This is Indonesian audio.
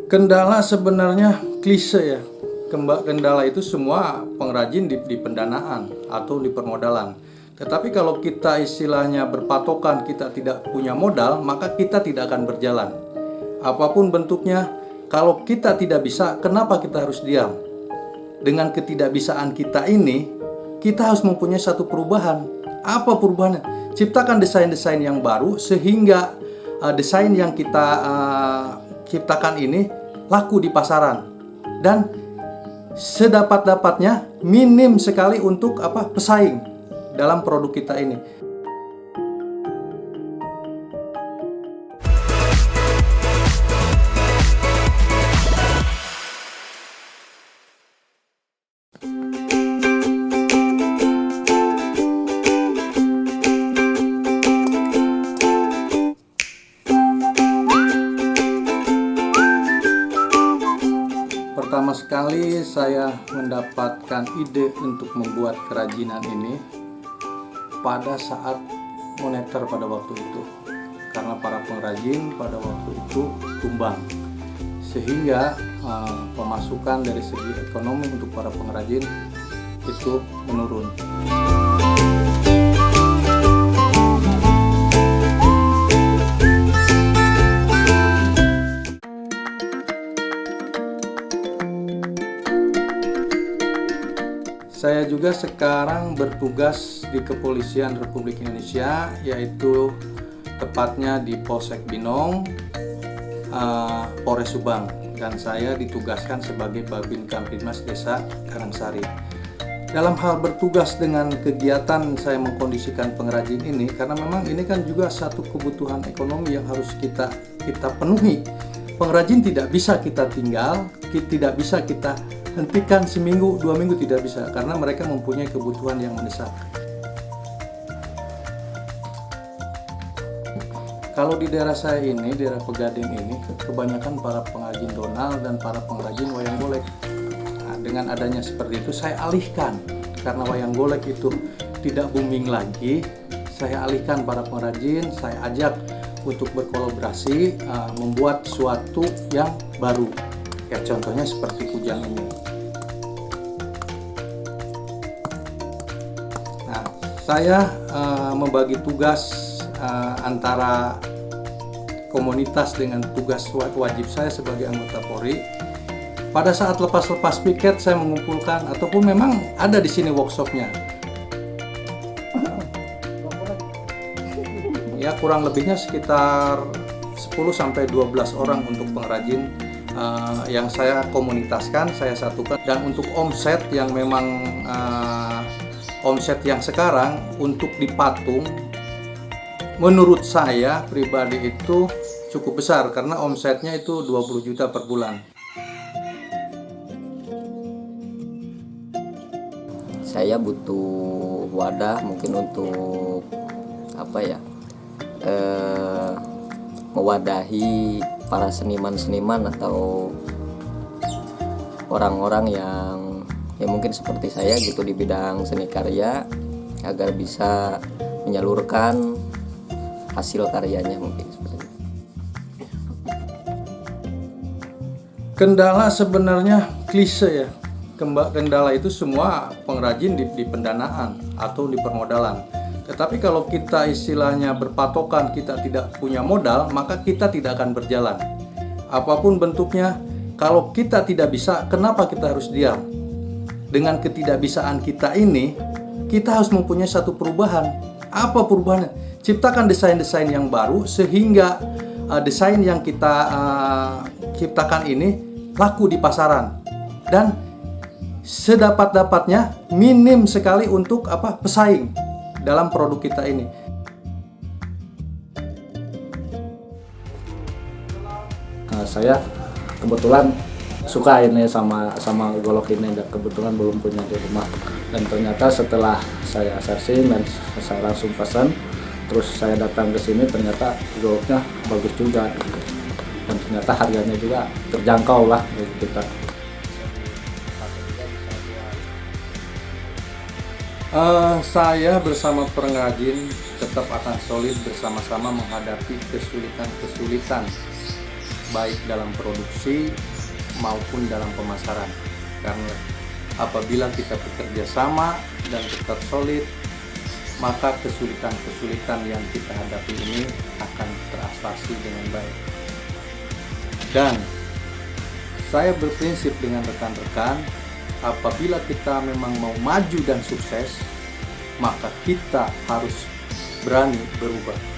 Kendala sebenarnya klise ya. Kendala itu semua pengrajin di pendanaan atau di permodalan. Tetapi kalau kita istilahnya berpatokan kita tidak punya modal, maka kita tidak akan berjalan. Apapun bentuknya, kalau kita tidak bisa, kenapa kita harus diam? Dengan ketidakbisaan kita ini, kita harus mempunyai satu perubahan. Apa perubahannya? Ciptakan desain-desain yang baru sehingga desain yang kita ciptakan ini laku di pasaran dan sedapat-dapatnya minim sekali untuk pesaing dalam produk kita ini. Pertama sekali saya mendapatkan ide untuk membuat kerajinan ini pada saat moneter pada waktu itu, karena para pengrajin pada waktu itu tumbang, sehingga pemasukan dari segi ekonomi untuk para pengrajin itu menurun. Saya juga sekarang bertugas di Kepolisian Republik Indonesia, yaitu tepatnya di Polsek Binong, Polres Subang, dan saya ditugaskan sebagai Babin Kamtibmas Desa Karangsari. Dalam hal bertugas dengan kegiatan saya mengkondisikan pengrajin ini, karena memang ini kan juga satu kebutuhan ekonomi yang harus kita penuhi. Pengrajin tidak bisa kita tinggal, tidak bisa kita hentikan seminggu, 2 minggu, tidak bisa, karena mereka mempunyai kebutuhan yang mendesak. Kalau di daerah saya ini, daerah Pegading ini, kebanyakan para pengrajin donal dan para pengrajin wayang golek. Nah, dengan adanya seperti itu, saya alihkan, karena wayang golek itu tidak booming lagi, saya alihkan para pengrajin, saya ajak untuk berkolaborasi, membuat sesuatu yang baru. Ya, contohnya seperti kujang ini. Nah, saya membagi tugas antara komunitas dengan tugas wajib saya sebagai anggota Polri. Pada saat lepas piket, saya mengumpulkan, ataupun memang ada di sini workshopnya. Ya, kurang lebihnya sekitar 10-12 orang untuk pengrajin yang saya komunitaskan, saya satukan. Dan untuk omset yang memang omset yang sekarang untuk dipatung, menurut saya pribadi itu cukup besar, karena omsetnya itu 20 juta per bulan. Saya butuh wadah mungkin untuk mewadahi para seniman-seniman atau orang-orang yang mungkin seperti saya gitu di bidang seni karya, agar bisa menyalurkan hasil karyanya mungkin seperti itu. Kendala sebenarnya klise ya. Kendala itu semua pengrajin di pendanaan atau di permodalan. Tetapi kalau kita istilahnya berpatokan kita tidak punya modal, maka kita tidak akan berjalan. Apapun bentuknya, kalau kita tidak bisa, kenapa kita harus diam? Dengan ketidakbisaan kita ini, kita harus mempunyai satu perubahan. Apa perubahannya? Ciptakan desain-desain yang baru sehingga desain yang kita ciptakan ini laku di pasaran dan sedapat-dapatnya minim sekali untuk pesaing dalam produk kita ini. Saya kebetulan suka ini sama golok ini, dan kebetulan belum punya di rumah, dan ternyata setelah saya searching dan saya langsung pesan, terus saya datang ke sini, ternyata goloknya bagus juga, dan ternyata harganya juga terjangkau lah bagi kita. Saya bersama pengrajin tetap akan solid bersama-sama menghadapi kesulitan-kesulitan baik dalam produksi maupun dalam pemasaran. Karena apabila kita bekerja sama dan tetap solid, maka kesulitan-kesulitan yang kita hadapi ini akan teratasi dengan baik. Dan saya berprinsip dengan rekan-rekan, apabila kita memang mau maju dan sukses, maka kita harus berani berubah.